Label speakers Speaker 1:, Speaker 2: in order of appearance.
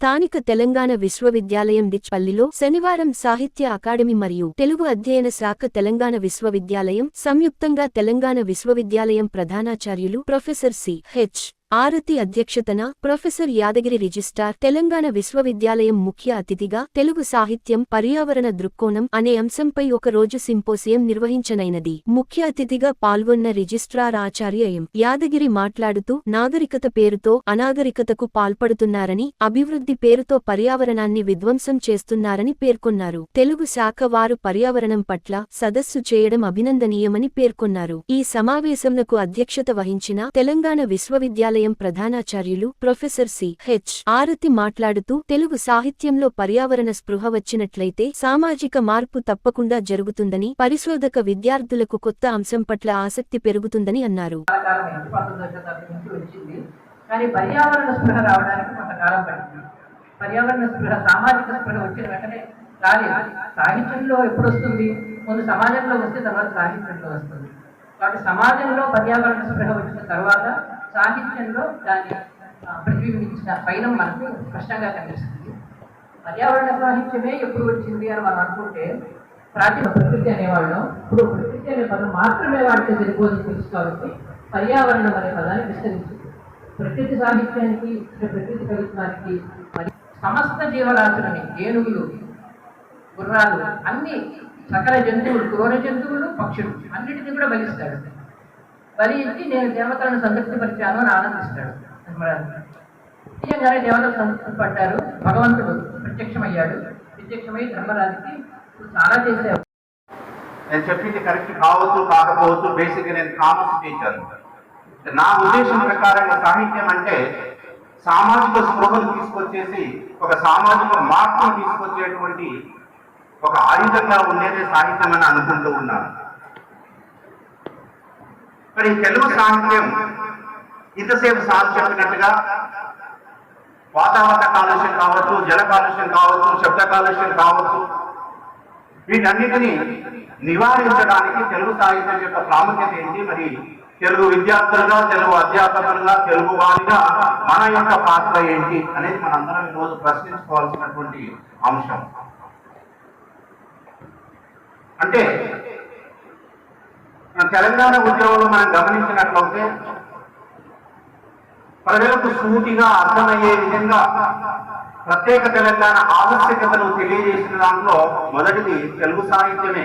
Speaker 1: స్థానిక తెలంగాణ విశ్వవిద్యాలయం డిచ్పల్లిలో శనివారం సాహిత్య అకాడమీ మరియు తెలుగు అధ్యయన శాఖ తెలంగాణ విశ్వవిద్యాలయం సంయుక్తంగా తెలంగాణ విశ్వవిద్యాలయం ప్రధానాచార్యులు ప్రొఫెసర్ సి.హెచ్. ఆరతి అధ్యక్షతన ప్రొఫెసర్ యాదగిరి రిజిస్ట్రార్ తెలంగాణ విశ్వవిద్యాలయం ముఖ్య అతిథిగా తెలుగు సాహిత్యం పర్యావరణ దృక్కోణం అనే అంశంపై ఒక రోజు సింపోసియం నిర్వహించనైనది. ముఖ్య అతిథిగా పాల్గొన్న రిజిస్ట్రార్ ఆచార్య ఎం. యాదగిరి మాట్లాడుతూ నాగరికత పేరుతో అనాగరికతకు పాల్పడుతున్నారని, అభివృద్ధి పేరుతో పర్యావరణాన్ని విధ్వంసం చేస్తున్నారని పేర్కొన్నారు. తెలుగు శాఖ వారు పర్యావరణం పట్ల సదస్సు చేయడం అభినందనీయమని పేర్కొన్నారు. ఈ సమావేశంకు అధ్యక్షత వహించిన తెలంగాణ విశ్వవిద్యాలయం ప్రధానాచార్యులు ప్రొఫెసర్ సి.హెచ్. ఆరతి మాట్లాడుతూ తెలుగు సాహిత్యంలో పర్యావరణ స్పృహ వచ్చినట్లయితే సామాజిక మార్పు తప్పకుండా జరుగుతుందని, పరిశోధక విద్యార్థులకు కొత్త అంశం పట్ల ఆసక్తి పెరుగుతుందని అన్నారు.
Speaker 2: కానీ పర్యావరణ స్పృహ రావడానికి కొంతకాలం పడుతుంది. పర్యావరణ స్పృహ, సామాజిక స్పృహ వచ్చిన వెంటనే రాలేదు. సాహిత్యంలో ఎప్పుడు వస్తుంది? ముందు సమాజంలో వస్తే తర్వాత సాహిత్యంలో వస్తుంది. కాబట్టి సమాజంలో పర్యావరణ స్పృహ వచ్చిన తర్వాత సాహిత్యంలో దాన్ని ప్రతిబింబించిన పైన మనకు స్పష్టంగా కనిపిస్తుంది. పర్యావరణ సాహిత్యమే ఎప్పుడు వచ్చింది అని మనం అనుకుంటే, ప్రాచీన ప్రకృతి అనేవాళ్ళం ఇప్పుడు ప్రకృతి అనే పదం మాత్రమే వాడితే సరిపోదని తెలుసు. కాబట్టి పర్యావరణం అనే పదాన్ని విస్తరించింది. ప్రకృతి సాహిత్యానికి, ప్రకృతి కవిత్వానికి సమస్త జీవరాశులని, ఏనుగులు, గుర్రాలు, అన్ని సకల జంతువులు, క్రూర జంతువులు, పక్షులు అన్నిటినీ కూడా బలిస్తాడు. బలి ఇచ్చి నేను దేవతలను సంతృప్తిపరిచాను అని ఆనందిస్తాడు. నిజంగానే దేవతలు సంతృప్తి పడ్డారు. భగవంతుడు ప్రత్యక్షమయ్యాడు. ప్రత్యక్షమై ధర్మరాజుకి చాలా చేశారు.
Speaker 3: నేను చెప్పింది కరెక్ట్ కావచ్చు కాకపోవచ్చు, బేసిక్గా నేను కామర్స్ టీచర్. నా ఉద్దేశం ప్రకారంగా సాహిత్యం అంటే సామాజిక స్పృహను తీసుకొచ్చేసి ఒక సామాజిక మార్పును తీసుకొచ్చేటువంటి ఒక ఆయుధంగా ఉండేదే సాహిత్యం అని అనుకుంటూ ఉన్నాను. మరి తెలుగు సాహిత్యం ఇంతసేపు సార్ చెప్పినట్టుగా వాతావరణ కాలుష్యం కావచ్చు, జల కాలుష్యం కావచ్చు, శబ్ద కాలుష్యం కావచ్చు, వీటన్నిటినీ నివారించడానికి తెలుగు సాహిత్యం యొక్క ప్రాముఖ్యత ఏంటి, మరి తెలుగు విద్యార్థులుగా, తెలుగు అధ్యాపకులుగా, తెలుగు వారిగా మన యొక్క పాత్ర ఏంటి అనేది మనందరం ఈరోజు ప్రశ్నించుకోవాల్సినటువంటి అంశం. అంటే తెలంగాణ ఉద్యమంలో మనం గమనించినట్లయితే ప్రజలకు సూటిగా అర్థమయ్యే విధంగా ప్రత్యేక తెలంగాణ ఆవశ్యకతను తెలియజేసిన దాంట్లో మొదటిది తెలుగు సాహిత్యమే.